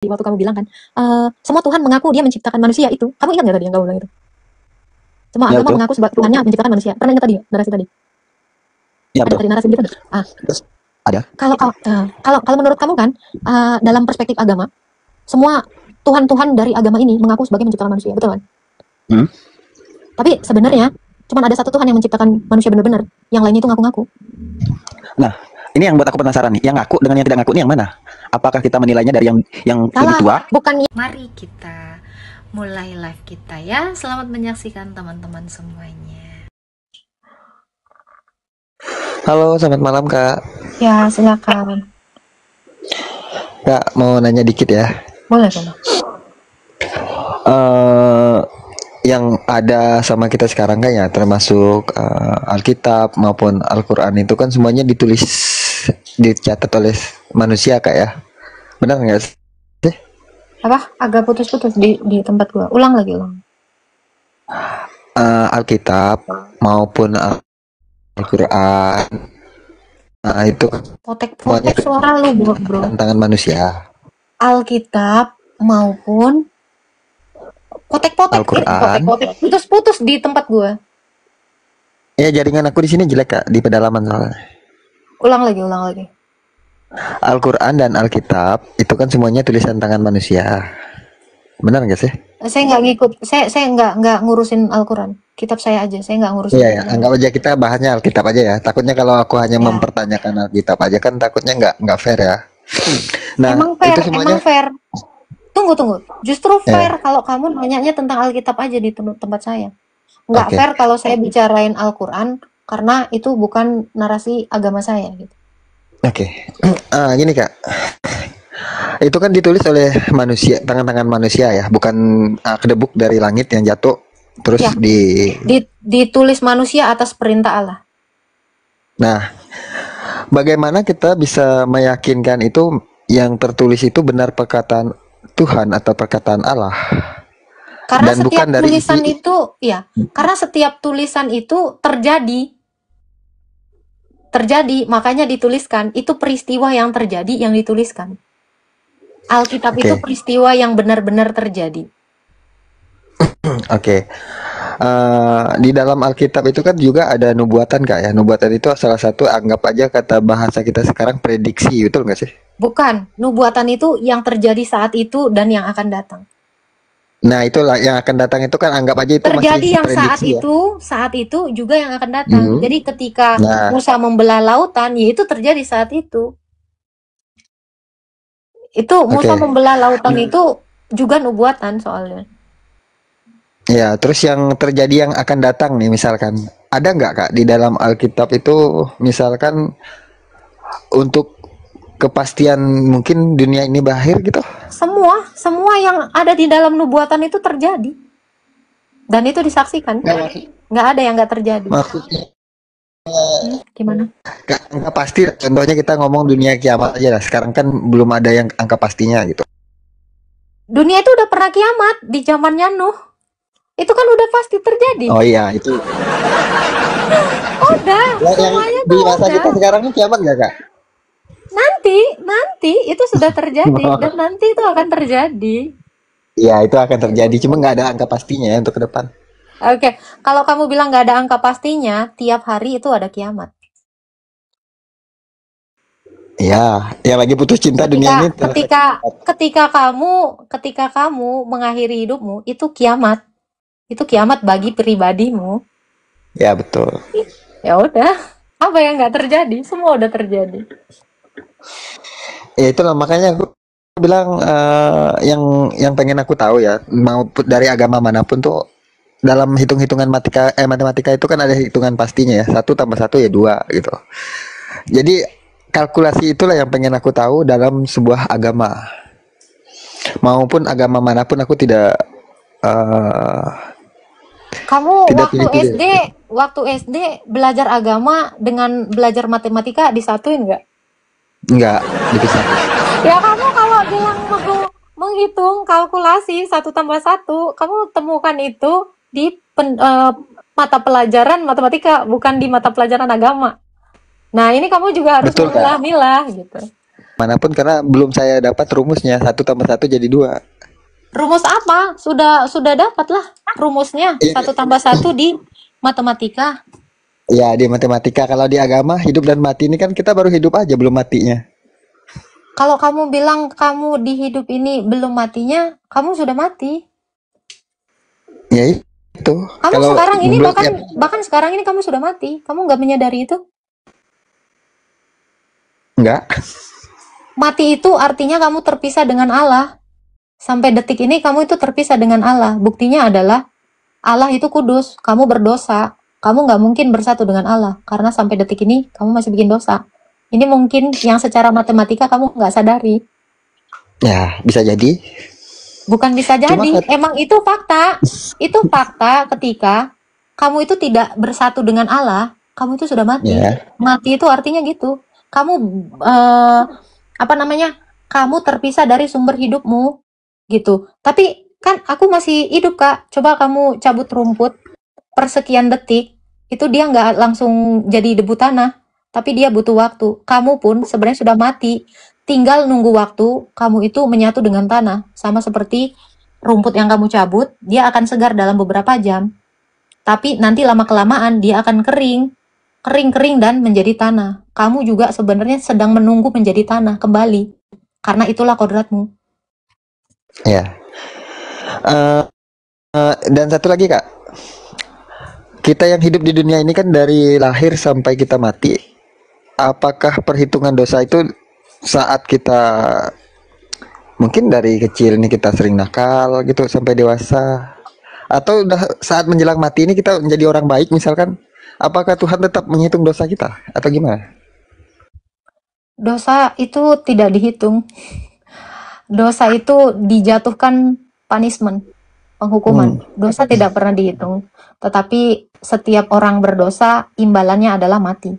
waktu kamu bilang kan, semua Tuhan mengaku dia menciptakan manusia itu. Kamu ingat nggak tadi yang kamu bilang itu? Semua Ya agama betul. mengaku sebagai Tuhannya menciptakan manusia. Pernah ingat tadi nggak, narasi tadi? Ya Ada betul. tadi narasi gitu nggak? Terus ada. Kalau menurut kamu kan, dalam perspektif agama, semua Tuhan-Tuhan dari agama ini mengaku sebagai menciptakan manusia, betul kan? Hmm? Tapi sebenarnya cuma ada satu Tuhan yang menciptakan manusia benar-benar, yang lainnya itu ngaku-ngaku. Nah, ini yang buat aku penasaran nih. Yang ngaku dengan yang tidak ngaku ini yang mana? Apakah kita menilainya dari yang lebih tua? Bukan. Mari kita mulai live kita ya. Selamat menyaksikan teman-teman semuanya. Halo, selamat malam Kak. Ya, silakan. Kak, mau nanya dikit ya. Boleh, boleh. Yang ada sama kita sekarang kan ya, termasuk Alkitab maupun Al-Quran itu kan semuanya dicatat oleh manusia Kak ya. Benar nggak sih? Apa? Agak putus-putus di tempat gua. Ulang lagi, ulang. Alkitab maupun Al-Quran, nah itu Potek-potek suara lu, bro. tantangan manusia. Alkitab maupun potek-potek, Al-Quran. putus-putus di tempat gua. Ya, jaringan aku di sini jelek Kak, di pedalaman soalnya. Ulang lagi. Al-Quran dan Alkitab itu kan semuanya tulisan tangan manusia. Benar nggak sih? Saya nggak ngikut, saya nggak ngurusin Al-Quran. Kitab saya aja, saya nggak ngurusin. Iya ya, anggap aja kita bahasnya Alkitab aja ya. Takutnya kalau aku hanya mempertanyakan Alkitab aja kan takutnya nggak fair ya. Nah, emang fair, itu semuanya emang fair. Tunggu. Justru fair kalau kamu nanyanya tentang Alkitab aja di tempat saya. Nggak fair kalau saya bicarain Al-Quran karena itu bukan narasi agama saya gitu. Oke. Gini Kak. Itu kan ditulis oleh manusia, tangan-tangan manusia ya, bukan kedebuk dari langit yang jatuh terus Ya, ditulis manusia atas perintah Allah. Nah, bagaimana kita bisa meyakinkan itu yang tertulis itu benar perkataan Tuhan atau perkataan Allah? Karena Dan setiap bukan dari tulisan itu, ya, karena setiap tulisan itu terjadi, makanya dituliskan. Itu peristiwa yang terjadi yang dituliskan. Alkitab itu peristiwa yang benar-benar terjadi. Oke. Di dalam Alkitab itu kan juga ada nubuatan Kak ya. Nubuatan itu salah satu, anggap aja kata bahasa kita sekarang, prediksi, betul nggak sih? Bukan, nubuatan itu yang terjadi saat itu dan yang akan datang. Nah, itulah yang akan datang itu kan anggap aja itu terjadi masih yang prediksi saat itu juga yang akan datang. Jadi ketika Musa membelah lautan, ya itu terjadi saat itu. Itu Musa membelah lautan itu juga nubuatan soalnya. Ya, terus yang terjadi yang akan datang nih misalkan, ada nggak Kak di dalam Alkitab itu misalkan untuk kepastian mungkin dunia ini berakhir gitu? Semua yang ada di dalam nubuatan itu terjadi. Dan itu disaksikan. Nggak ada yang nggak terjadi. Maksudnya gimana? Angka pasti, contohnya kita ngomong dunia kiamat aja lah. Sekarang kan belum ada yang angka pastinya gitu. Dunia itu udah pernah kiamat di zamannya Nuh. Itu kan udah pasti terjadi. Oh iya, itu. Udah, semuanya di masa kita sekarang ini kiamat nggak Kak? Nanti itu sudah terjadi dan nanti itu akan terjadi. Iya, itu akan terjadi, cuma nggak ada angka pastinya ya untuk ke depan. Oke, kalau kamu bilang nggak ada angka pastinya, tiap hari itu ada kiamat. Iya, yang lagi putus cinta dunia ini. Ketika kamu mengakhiri hidupmu, itu kiamat. Itu kiamat bagi pribadimu. Ya betul. Ya udah, apa yang nggak terjadi? Semua udah terjadi. Ya itulah makanya aku bilang yang pengen aku tahu ya, mau dari agama manapun tuh dalam hitung-hitungan matematika itu kan ada hitungan pastinya ya, 1+1 ya 2 gitu. Jadi kalkulasi itulah yang pengen aku tahu dalam sebuah agama maupun agama manapun. Aku tidak kamu waktu SD belajar agama dengan belajar matematika disatuin nggak? Nggak dipisah. Ya kamu kalau bilang menghitung kalkulasi 1+1, kamu temukan itu di mata pelajaran matematika, bukan di mata pelajaran agama. Nah ini kamu juga harus memilah-milah gitu. manapun karena belum saya dapat rumusnya 1+1 jadi 2. Rumus apa? Sudah dapatlah rumusnya. 1+1 di matematika. Ya di matematika. Kalau di agama hidup dan mati ini kan kita baru hidup aja belum matinya. Kalau kamu bilang kamu di hidup ini belum matinya, kamu sudah mati. Ya itu. Kamu Kalau sekarang ini belum- bahkan sekarang ini kamu sudah mati. Kamu nggak menyadari itu? enggak. Mati itu artinya kamu terpisah dengan Allah. Sampai detik ini kamu itu terpisah dengan Allah. Buktinya adalah Allah itu kudus, kamu berdosa. Kamu nggak mungkin bersatu dengan Allah. Karena sampai detik ini kamu masih bikin dosa. Ini mungkin yang secara matematika kamu nggak sadari. Ya bisa jadi. Bukan bisa jadi, emang itu fakta. Itu fakta ketika kamu itu tidak bersatu dengan Allah, kamu itu sudah mati. Ya. Mati itu artinya gitu. Kamu kamu terpisah dari sumber hidupmu gitu. Tapi kan aku masih hidup, Kak. Coba kamu cabut rumput per sekian detik, itu dia nggak langsung jadi debu tanah, tapi dia butuh waktu. Kamu pun sebenarnya sudah mati. Tinggal nunggu waktu kamu itu menyatu dengan tanah. Sama seperti rumput yang kamu cabut, dia akan segar dalam beberapa jam. Tapi nanti lama-kelamaan dia akan kering dan menjadi tanah. Kamu juga sebenarnya sedang menunggu menjadi tanah kembali. Karena itulah kodratmu. Ya. Dan satu lagi Kak. Kita yang hidup di dunia ini kan dari lahir sampai kita mati. Apakah perhitungan dosa itu saat kita mungkin dari kecil nih kita sering nakal gitu sampai dewasa, atau udah saat menjelang mati ini kita menjadi orang baik misalkan, apakah Tuhan tetap menghitung dosa kita atau gimana? Dosa itu tidak dihitung. Dosa itu dijatuhkan punishment, penghukuman. Dosa tidak pernah dihitung. Tetapi setiap orang berdosa imbalannya adalah mati.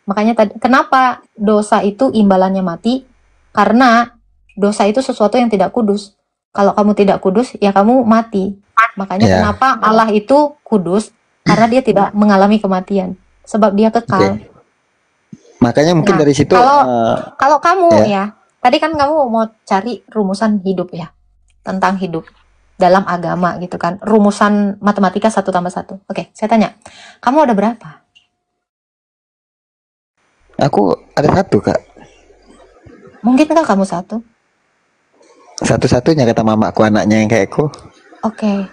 Makanya kenapa dosa itu imbalannya mati? Karena dosa itu sesuatu yang tidak kudus. Kalau kamu tidak kudus, ya kamu mati. Makanya kenapa Allah itu kudus? Karena dia tidak mengalami kematian. Sebab dia kekal. Makanya mungkin dari situ. Kalau kamu tadi kan kamu mau cari rumusan hidup ya. Tentang hidup dalam agama gitu kan. Rumusan matematika 1+1. Oke, saya tanya. Kamu ada berapa? Aku ada 1 Kak. Mungkinkah kamu 1? Satu-satunya kata mamaku, anaknya yang kayak aku. Oke.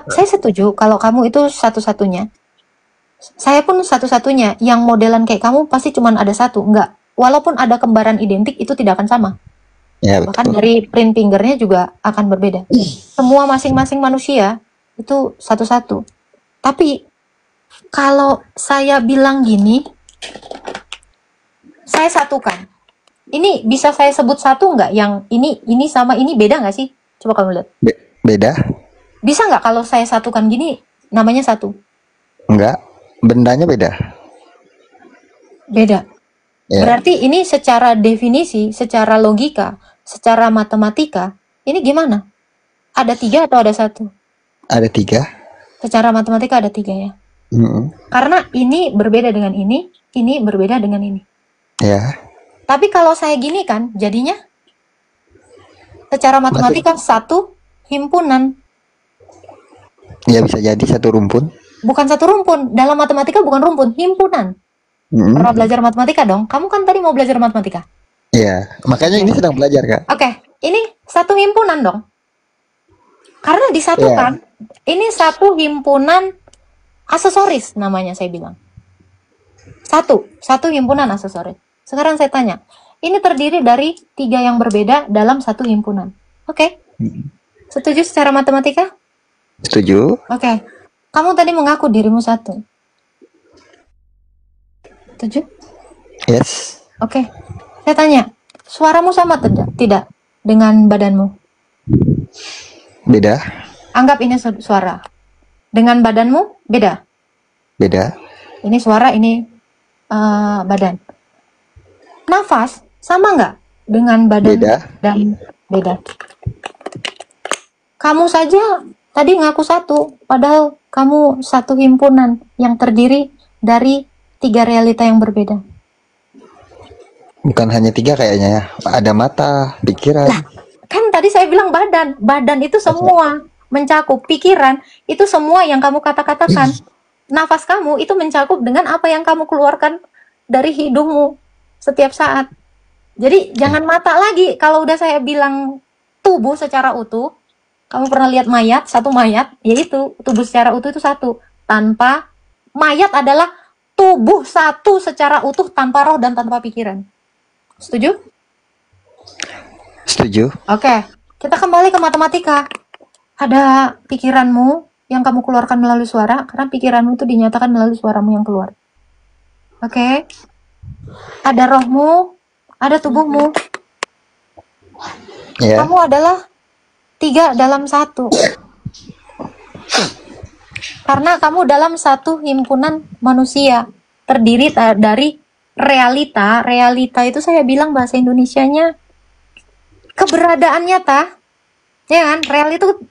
Saya setuju kalau kamu itu satu-satunya. Saya pun satu-satunya. Yang modelan kayak kamu pasti cuma ada 1. Enggak. Walaupun ada kembaran identik itu tidak akan sama. Ya, Bahkan betul. dari print fingernya juga akan berbeda. Semua masing-masing manusia itu satu-satu. Tapi kalau saya bilang gini, saya satukan. Ini bisa saya sebut satu nggak? Yang ini sama ini beda nggak sih? Coba kamu lihat. Beda? Bisa nggak kalau saya satukan gini namanya 1? Enggak. Bendanya beda. Beda. Ya. Berarti ini secara definisi, secara logika, secara matematika, ini gimana? Ada 3 atau ada 1? Ada 3. Secara matematika ada 3 ya. Karena ini berbeda dengan ini berbeda dengan ini. Ya. Tapi kalau saya gini kan, jadinya secara matematika 1 himpunan. Ya bisa jadi 1 rumpun. Bukan 1 rumpun. Dalam matematika bukan rumpun, himpunan. Pernah belajar matematika dong? Kamu kan tadi mau belajar matematika. Iya, makanya ini sedang belajar Kak. Oke, ini 1 himpunan dong. Karena disatukan. Ini 1 himpunan aksesoris namanya saya bilang. 1 himpunan aksesoris. Sekarang saya tanya, ini terdiri dari 3 yang berbeda dalam 1 himpunan. Oke? Setuju secara matematika? Setuju. Oke. Kamu tadi mengaku dirimu 1. Setuju? Yes. Oke. Saya tanya, suaramu sama tidak dengan badanmu? Beda. Anggap ini suara. Dengan badanmu beda? Beda. Ini suara, ini badan. Nafas sama nggak dengan badan? Beda. Dan beda. Kamu saja tadi ngaku 1, padahal kamu 1 himpunan yang terdiri dari 3 realita yang berbeda. Bukan hanya 3 kayaknya ya. Ada mata, pikiran. Lah, kan tadi saya bilang badan. Badan itu semua mencakup. Pikiran itu semua yang kamu kata-katakan. Nafas kamu itu mencakup dengan apa yang kamu keluarkan dari hidungmu setiap saat. Jadi jangan mata lagi. Kalau udah saya bilang tubuh secara utuh, kamu pernah lihat mayat, satu mayat, yaitu tubuh secara utuh itu satu. Tanpa mayat adalah tubuh satu secara utuh tanpa roh dan tanpa pikiran. Setuju? Setuju. Oke, kita kembali ke matematika. Ada pikiranmu yang kamu keluarkan melalui suara, karena pikiranmu itu dinyatakan melalui suaramu yang keluar. Oke. Ada rohmu, ada tubuhmu. Ya. Kamu adalah 3 dalam 1. Karena kamu dalam satu himpunan manusia. Terdiri dari realita. Realita itu saya bilang bahasa Indonesianya keberadaan nyata. Ya kan?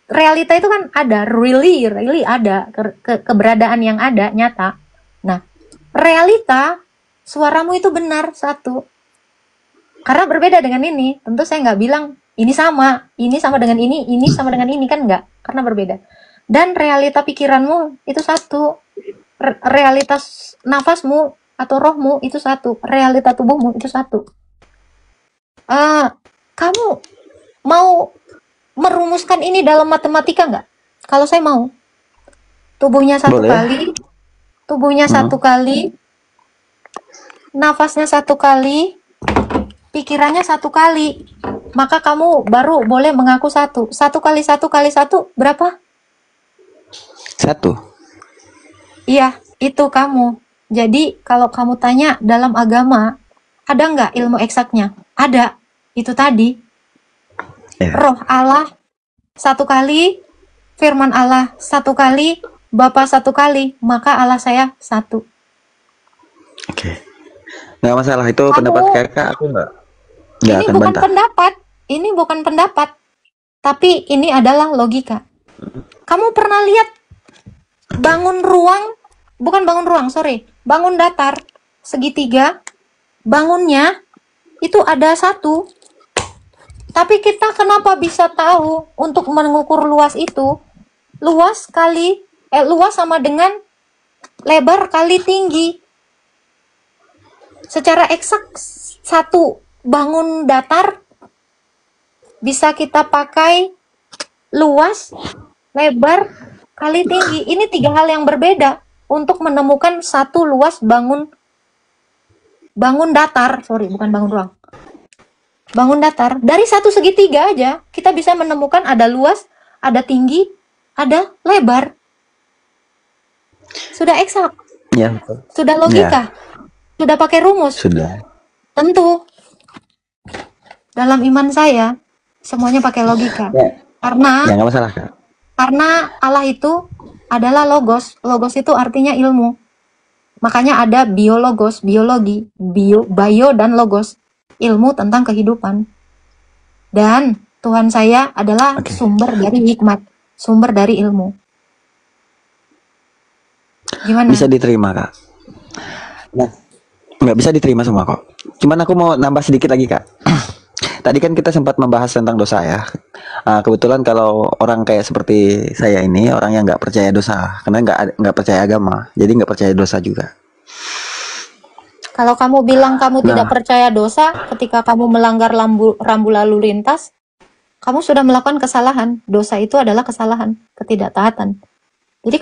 Realita itu kan ada. Really ada. Keberadaan yang ada, nyata. Nah, realita, suaramu itu benar, satu. Karena berbeda dengan ini. Tentu saya nggak bilang ini sama dengan ini sama dengan ini, kan enggak, karena berbeda. Dan realita pikiranmu itu satu, realitas nafasmu atau rohmu itu satu, realita tubuhmu itu satu. Kamu mau merumuskan ini dalam matematika nggak? Kalau saya mau, tubuhnya satu kali, tubuhnya satu kali, nafasnya satu kali, pikirannya satu kali, maka kamu baru boleh mengaku satu. 1 kali 1 kali 1 berapa? 1. Iya, itu kamu. Jadi kalau kamu tanya dalam agama, ada nggak ilmu eksaknya? Ada. Itu tadi. Roh Allah 1 kali, firman Allah 1 kali, Bapa 1 kali, maka Allah saya 1. Oke. Nggak masalah, itu pendapat kakak, aku nggak akan bukan bantah. Ini bukan pendapat, tapi ini adalah logika. Kamu pernah lihat bangun datar segitiga, bangunnya itu ada 1. Tapi kita kenapa bisa tahu untuk mengukur luas itu? Luas sama dengan lebar kali tinggi. Secara eksak, 1 bangun datar bisa kita pakai luas, lebar, kali tinggi. Ini 3 hal yang berbeda untuk menemukan 1 luas bangun datar. Sorry, bukan bangun ruang. Bangun datar. Dari 1 segitiga aja, kita bisa menemukan ada luas, ada tinggi, ada lebar. Sudah eksak. Ya. Sudah logika. Ya. Sudah pakai rumus. Sudah. Tentu. Dalam iman saya, semuanya pakai logika. Ya. Karena nggak masalah, Kak. Karena Allah itu adalah logos. Logos itu artinya ilmu. Makanya ada biologos, biologi, bio dan logos. Ilmu tentang kehidupan. Dan Tuhan saya adalah sumber dari hikmat, sumber dari ilmu. Gimana? Bisa diterima, Kak. Nah, nggak bisa diterima semua kok. Cuman aku mau nambah sedikit lagi, Kak. Tadi kan kita sempat membahas tentang dosa ya. Kebetulan kalau orang kayak seperti saya ini, orang yang nggak percaya dosa, karena nggak percaya agama, jadi nggak percaya dosa juga. Kalau kamu bilang kamu tidak percaya dosa, ketika kamu melanggar rambu lalu lintas, kamu sudah melakukan kesalahan. Dosa itu adalah kesalahan, ketidaktaatan. Jadi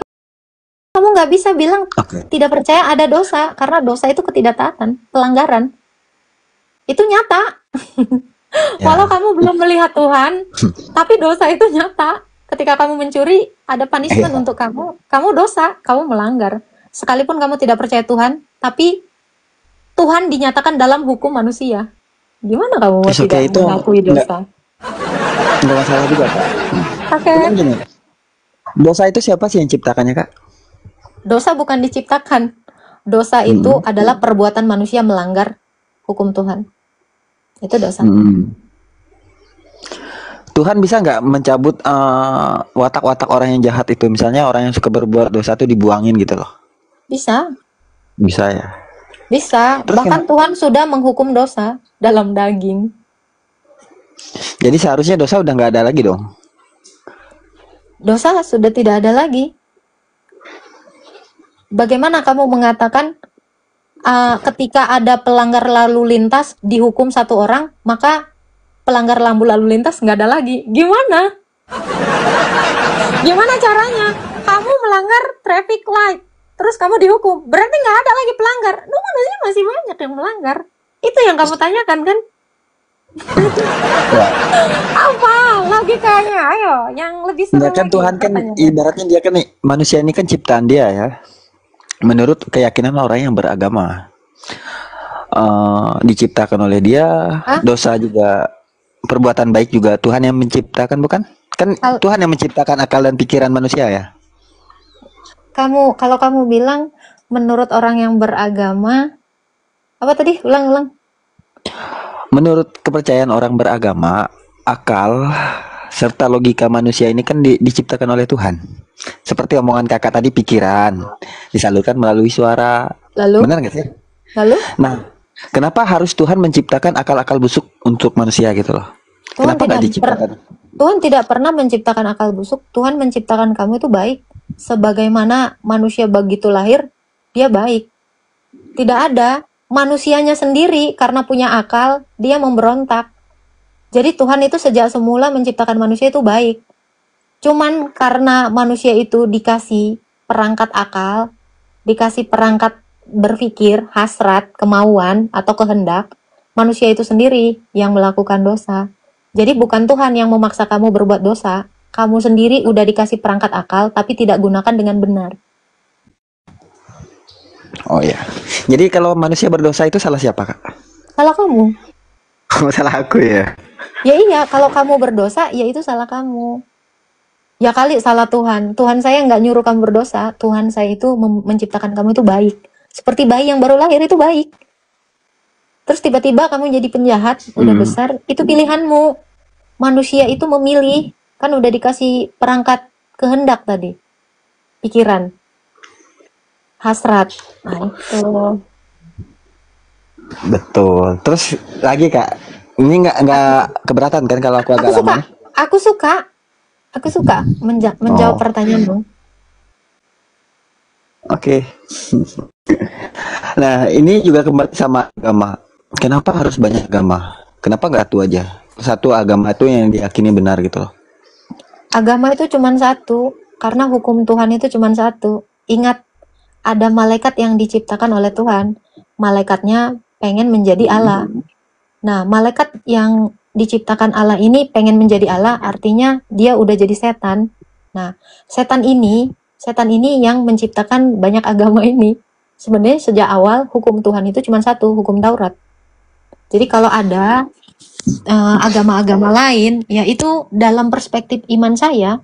kamu nggak bisa bilang tidak percaya ada dosa, karena dosa itu ketidaktaatan, pelanggaran. Itu nyata. Walau kamu belum melihat Tuhan, tapi dosa itu nyata. Ketika kamu mencuri, ada punishment untuk kamu. Kamu dosa, kamu melanggar. Sekalipun kamu tidak percaya Tuhan, tapi Tuhan dinyatakan dalam hukum manusia. Gimana kamu mau tidak mengakui dosa? Enggak masalah juga, Kak. Oke. Dosa itu siapa sih yang ciptakannya, Kak? Dosa bukan diciptakan. Dosa itu adalah perbuatan manusia melanggar hukum Tuhan. Itu dosa. Tuhan bisa nggak mencabut watak-watak orang yang jahat itu? Misalnya orang yang suka berbuat dosa itu dibuangin gitu loh. Bisa. Bisa ya. Bisa. Terus Bahkan Tuhan sudah menghukum dosa dalam daging. jadi seharusnya dosa udah nggak ada lagi dong. Dosa sudah tidak ada lagi. Bagaimana kamu mengatakan ketika ada pelanggar lalu lintas dihukum satu orang, maka pelanggar lampu lalu lintas nggak ada lagi? Gimana? Gimana caranya? Kamu melanggar traffic light, terus kamu dihukum, berarti nggak ada lagi pelanggar. Lu manusia masih banyak yang melanggar. Itu yang kamu tanyakan kan? Ya. Apa logikanya? Ayo, yang lebih seru Ya kan lagi Tuhan kan pertanyaannya. ibaratnya dia kan nih, manusia ini kan ciptaan dia ya. Menurut keyakinan orang yang beragama, diciptakan oleh dia, Hah? dosa juga, perbuatan baik juga Tuhan yang menciptakan, bukan? Kan Kal- Tuhan yang menciptakan akal dan pikiran manusia ya. kalau kamu bilang menurut orang yang beragama, apa tadi? Ulang. Menurut kepercayaan orang beragama, akal serta logika manusia ini kan diciptakan oleh Tuhan. Seperti omongan kakak tadi, pikiran disalurkan melalui suara. Lalu? Benar nggak sih? Lalu? Nah, kenapa harus Tuhan menciptakan akal-akal busuk untuk manusia gitu loh? Tuhan Kenapa nggak diciptakan? Tuhan tidak pernah menciptakan akal busuk. Tuhan menciptakan kamu itu baik. Sebagaimana manusia begitu lahir, dia baik. Tidak ada manusianya sendiri karena punya akal, dia memberontak. Jadi Tuhan itu sejak semula menciptakan manusia itu baik. Cuman karena manusia itu dikasih perangkat akal, dikasih perangkat berpikir, hasrat, kemauan, atau kehendak, manusia itu sendiri yang melakukan dosa. Jadi bukan Tuhan yang memaksa kamu berbuat dosa, kamu sendiri udah dikasih perangkat akal, tapi tidak gunakan dengan benar. Oh ya. Jadi kalau manusia berdosa itu salah siapa, Kak? Salah kamu. Oh, salah aku ya. Ya iya, kalau kamu berdosa, ya itu salah kamu. Ya kali salah Tuhan. Tuhan saya nggak nyuruh kamu berdosa. Tuhan saya itu menciptakan kamu itu baik. Seperti bayi yang baru lahir itu baik. Terus tiba-tiba kamu jadi penjahat, udah besar, itu pilihanmu. Manusia itu memilih, kan udah dikasih perangkat kehendak tadi. Pikiran. Hasrat. Nah itu. Betul. Terus lagi Kak, ini nggak keberatan kan kalau aku agak lama? Aku suka menjawab pertanyaanmu. Oke. Nah, ini juga kembali sama agama. Kenapa harus banyak agama? Kenapa nggak satu aja? Satu agama itu yang diyakini benar gitu loh. Agama itu cuma satu, karena hukum Tuhan itu cuma satu. Ingat, ada malaikat yang diciptakan oleh Tuhan. Malaikatnya pengen menjadi Allah. Nah, malaikat yang diciptakan Allah ini pengen menjadi Allah, artinya dia udah jadi setan. Nah, setan ini yang menciptakan banyak agama ini. Sebenarnya sejak awal hukum Tuhan itu cuma satu, hukum Taurat. Jadi kalau ada agama-agama lain, yaitu dalam perspektif iman saya,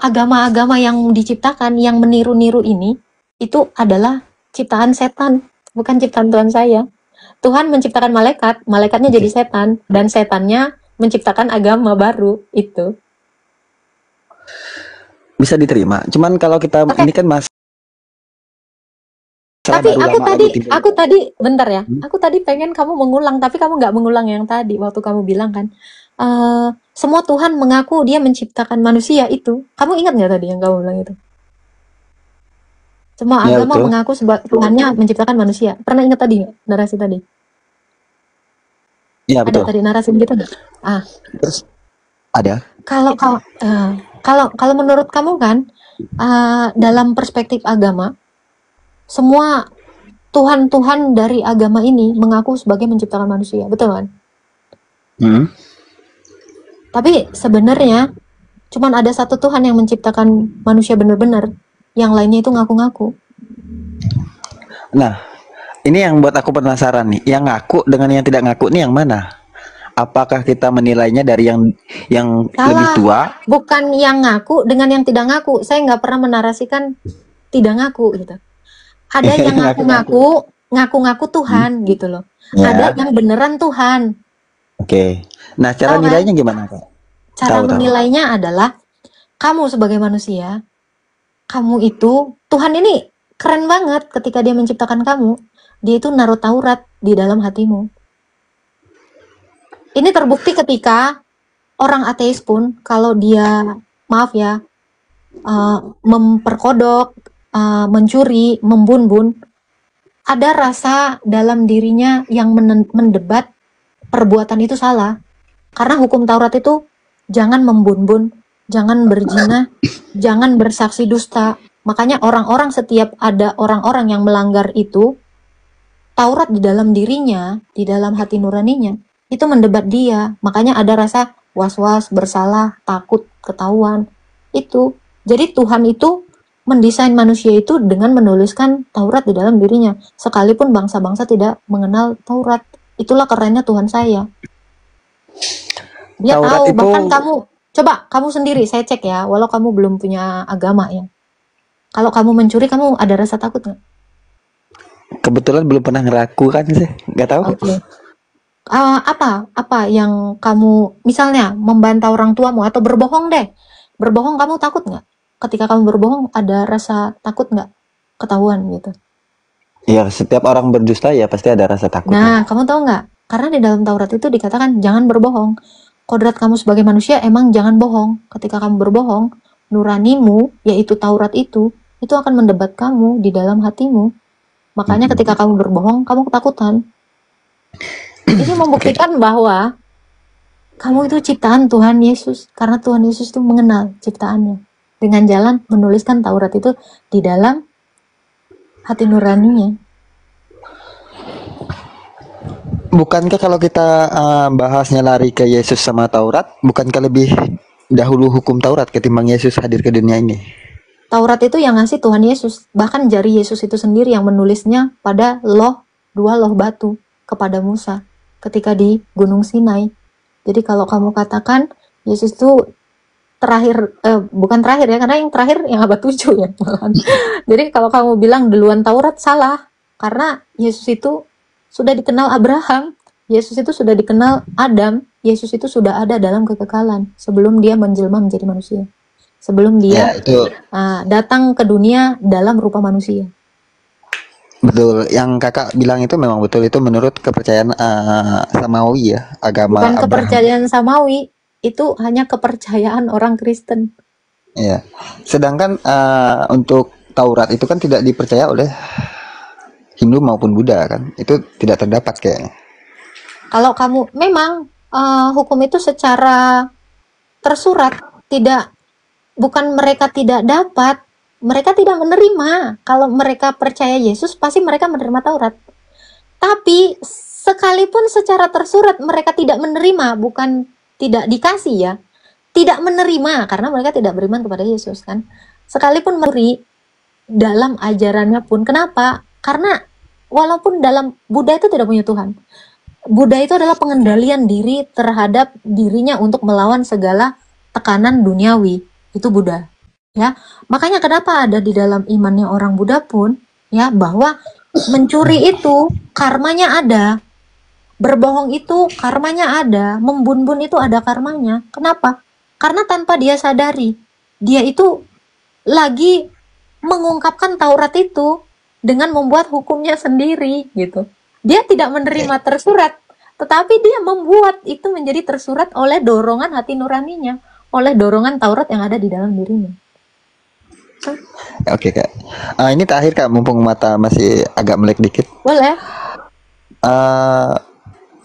agama-agama yang diciptakan, yang meniru-niru ini, itu adalah ciptaan setan, bukan ciptaan Tuhan saya. Tuhan menciptakan malaikat, malaikatnya jadi setan, dan setannya menciptakan agama baru itu. Bisa diterima. Cuman kalau kita ini kan mas. Tapi aku tadi bentar ya. Aku tadi pengen kamu mengulang, tapi kamu nggak mengulang yang tadi waktu kamu bilang kan. Semua Tuhan mengaku dia menciptakan manusia itu. Kamu ingat nggak tadi yang kamu bilang itu? Semua agama mengaku Tuhannya menciptakan manusia. Pernah ingat tadi nggak narasi tadi? Iya betul. Ada tadi narasi gitu nggak? Terus ada. Kalau menurut kamu kan, dalam perspektif agama, semua Tuhan-Tuhan dari agama ini mengaku sebagai menciptakan manusia, betul kan? Tapi sebenarnya cuman ada satu Tuhan yang menciptakan manusia benar-benar, yang lainnya itu ngaku-ngaku. Nah, ini yang buat aku penasaran nih, yang ngaku dengan yang tidak ngaku nih yang mana? Apakah kita menilainya dari yang lebih tua? Bukan yang ngaku dengan yang tidak ngaku. Saya nggak pernah menarasikan tidak ngaku gitu. Ada yang ngaku-ngaku Tuhan gitu loh. Ada yang beneran Tuhan. Oke. Nah, cara nilainya gimana, Kak? Cara menilainya adalah kamu sebagai manusia, kamu itu Tuhan ini keren banget ketika dia menciptakan kamu, dia itu naruh Taurat di dalam hatimu. Ini terbukti ketika orang ateis pun kalau dia, maaf ya, memperkodok, mencuri, membunbun, ada rasa dalam dirinya yang mendebat perbuatan itu salah. Karena hukum Taurat itu jangan membunbun, jangan berzina, jangan bersaksi dusta. Makanya orang-orang, setiap ada orang-orang yang melanggar itu, Taurat di dalam dirinya, di dalam hati nuraninya, itu mendebat dia. Makanya ada rasa was-was, bersalah, takut, ketahuan. Itu. Jadi Tuhan itu mendesain manusia itu dengan menuliskan Taurat di dalam dirinya. Sekalipun bangsa-bangsa tidak mengenal Taurat. Itulah kerennya Tuhan saya. Dia Taurat tahu, itu bahkan kamu sendiri, saya cek ya, walau kamu belum punya agama ya. Kalau kamu mencuri, kamu ada rasa takut nggak? kebetulan belum pernah ngelakukan sih, nggak tahu. Oke. Apa yang kamu, misalnya membantah orang tuamu atau berbohong deh. Berbohong, kamu takut nggak? Ketika kamu berbohong, ada rasa takut nggak? Ketahuan gitu. Ya, setiap orang berdusta ya pasti ada rasa takut. Nah, kamu tahu nggak? Karena di dalam Taurat itu dikatakan jangan berbohong. Kodrat kamu sebagai manusia emang jangan bohong. Ketika kamu berbohong, nuranimu, yaitu Taurat itu akan mendebat kamu di dalam hatimu. Makanya ketika kamu berbohong, kamu ketakutan. Ini membuktikan bahwa kamu itu ciptaan Tuhan Yesus. Karena Tuhan Yesus itu mengenal ciptaannya. Dengan jalan menuliskan Taurat itu di dalam hati nuraninya. Bukankah kalau kita bahasnya lari ke Yesus sama Taurat, bukankah lebih dahulu hukum Taurat ketimbang Yesus hadir ke dunia ini? Taurat itu yang ngasih Tuhan Yesus. Bahkan jari Yesus itu sendiri yang menulisnya pada dua loh batu kepada Musa ketika di Gunung Sinai. Jadi kalau kamu katakan Yesus itu terakhir, bukan terakhir ya, karena yang terakhir yang abad 7 ya. Jadi kalau kamu bilang duluan Taurat, salah. Karena Yesus itu sudah dikenal Abraham, Yesus itu sudah dikenal Adam, Yesus itu sudah ada dalam kekekalan sebelum dia menjelma menjadi manusia. Sebelum dia datang ke dunia dalam rupa manusia. Betul, yang kakak bilang itu memang betul, itu menurut kepercayaan Samawi ya, agama Bukan Abraham. kepercayaan Samawi, itu hanya kepercayaan orang Kristen. Ya, sedangkan untuk Taurat itu kan tidak dipercaya oleh Hindu maupun Buddha kan, itu tidak terdapat kayaknya. Kalau kamu memang hukum itu secara tersurat bukan mereka tidak dapat, mereka tidak menerima. Kalau mereka percaya Yesus, pasti mereka menerima Taurat. Tapi sekalipun secara tersurat mereka tidak menerima, bukan tidak dikasih ya, tidak menerima karena mereka tidak beriman kepada Yesus kan. Sekalipun muri dalam ajarannya pun, kenapa? Karena walaupun dalam Buddha itu tidak punya Tuhan. Buddha itu adalah pengendalian diri terhadap dirinya untuk melawan segala tekanan duniawi. Itu Buddha. Ya, makanya kenapa ada di dalam imannya orang Buddha pun ya, bahwa mencuri itu karmanya ada, berbohong itu karmanya ada, membunbun itu ada karmanya. Kenapa? Karena tanpa dia sadari, dia itu lagi mengungkapkan Taurat itu dengan membuat hukumnya sendiri gitu. Dia tidak menerima tersurat, tetapi dia membuat itu menjadi tersurat oleh dorongan hati nuraninya, oleh dorongan Taurat yang ada di dalam dirinya. Oke kak, ini terakhir kak, mumpung mata masih agak melek dikit. Boleh.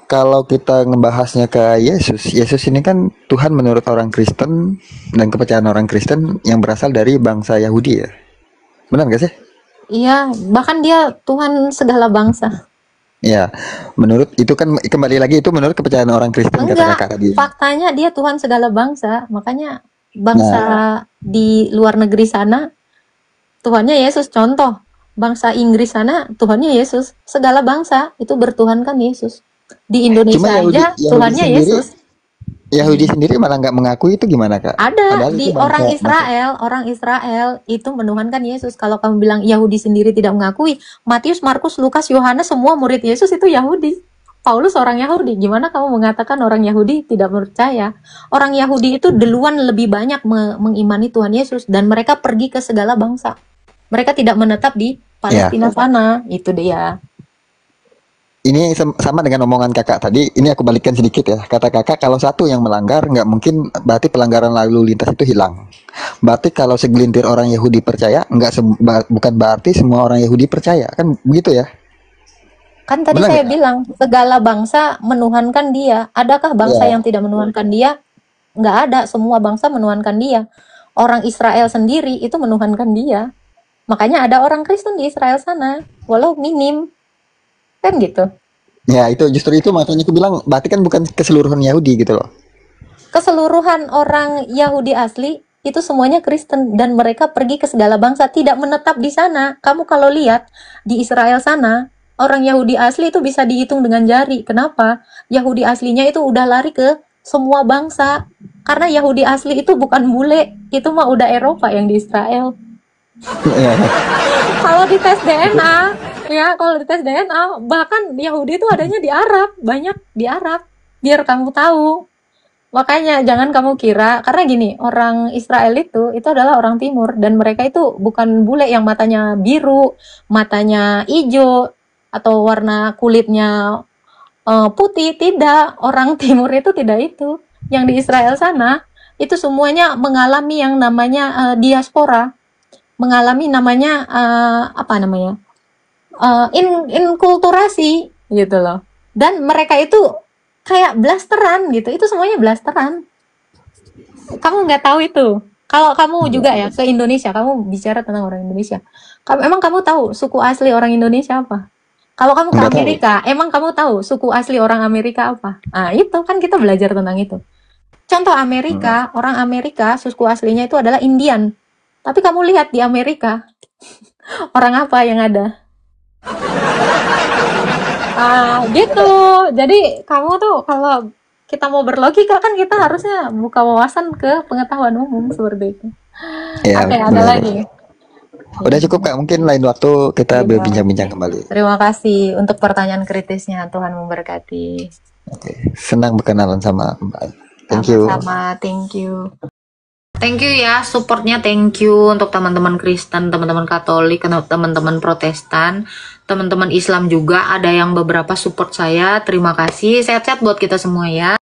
Kalau kita ngebahasnya ke Yesus ini kan Tuhan menurut orang Kristen dan kepercayaan orang Kristen yang berasal dari bangsa Yahudi ya, benar gak sih? Iya, bahkan dia Tuhan segala bangsa. Ya, menurut itu kan kembali lagi itu menurut kepercayaan orang Kristen. Enggak, kata kakak dia. faktanya dia Tuhan segala bangsa, makanya bangsa di luar negeri sana Tuhannya Yesus. Contoh, bangsa Inggris sana Tuhannya Yesus. Segala bangsa itu bertuhankan Yesus. Di Indonesia aja Tuhannya Yesus. Yahudi sendiri malah nggak mengakui, itu gimana kak? Ada di orang Israel itu menuhankan Yesus. Kalau kamu bilang Yahudi sendiri tidak mengakui, Matius, Markus, Lukas, Yohanes semua murid Yesus itu Yahudi. Paulus orang Yahudi. Gimana kamu mengatakan orang Yahudi tidak percaya? Orang Yahudi itu duluan lebih banyak mengimani Tuhan Yesus dan mereka pergi ke segala bangsa. Mereka tidak menetap di Palestina sana. Itu dia. Ini sama dengan omongan kakak tadi. Ini aku balikkan sedikit ya. Kata kakak, kalau satu yang melanggar, nggak mungkin berarti pelanggaran lalu lintas itu hilang. Berarti kalau segelintir orang Yahudi percaya, bukan berarti semua orang Yahudi percaya. Kan begitu ya? Kan tadi Benar saya nggak? bilang, segala bangsa menuhankan dia. Adakah bangsa Ya. yang tidak menuhankan dia? Nggak ada, semua bangsa menuhankan dia. Orang Israel sendiri itu menuhankan dia. Makanya ada orang Kristen di Israel sana, walau minim. Kan gitu. Ya, itu justru itu makanya aku bilang, berarti kan bukan keseluruhan Yahudi gitu loh. Keseluruhan orang Yahudi asli itu semuanya Kristen dan mereka pergi ke segala bangsa, tidak menetap di sana. Kamu kalau lihat di Israel sana, orang Yahudi asli itu bisa dihitung dengan jari. Kenapa? Yahudi aslinya itu udah lari ke semua bangsa. Karena Yahudi asli itu bukan bule, itu mah udah Eropa yang di Israel. Ya, Kalau dites DNA, ya kalau dites DNA, bahkan Yahudi itu adanya di Arab, banyak di Arab. Biar kamu tahu. Makanya jangan kamu kira, karena gini, orang Israel itu adalah orang timur dan mereka itu bukan bule yang matanya biru, matanya hijau atau warna kulitnya putih, tidak. Orang timur itu tidak itu. Yang di Israel sana itu semuanya mengalami yang namanya diaspora, mengalami namanya apa namanya? Inkulturasi gitu loh. Dan mereka itu kayak blasteran gitu, itu semuanya blasteran. Kamu nggak tahu itu. Kalau kamu juga ya ke Indonesia, kamu bicara tentang orang Indonesia. Emang kamu tahu suku asli orang Indonesia apa? Kalau kamu ke nggak tahu. Amerika, emang kamu tahu suku asli orang Amerika apa? Nah itu kan kita belajar tentang itu. Contoh Amerika, orang Amerika suku aslinya itu adalah Indian. Tapi kamu lihat di Amerika, orang apa yang ada? Gitu. Jadi kamu tuh kalau kita mau berlogika kan kita harusnya buka wawasan ke pengetahuan umum seperti itu. Ya, Oke, ada benar. lagi. Udah cukup Kak, mungkin lain waktu kita Iya. berbincang-bincang kembali. Terima kasih untuk pertanyaan kritisnya. Tuhan memberkati. Oke, senang berkenalan sama Mbak. Thank you. Sama-sama, thank you. Thank you ya, supportnya thank you untuk teman-teman Kristen, teman-teman Katolik, teman-teman Protestan, teman-teman Islam juga ada yang beberapa support saya. Terima kasih, sehat-sehat buat kita semua ya.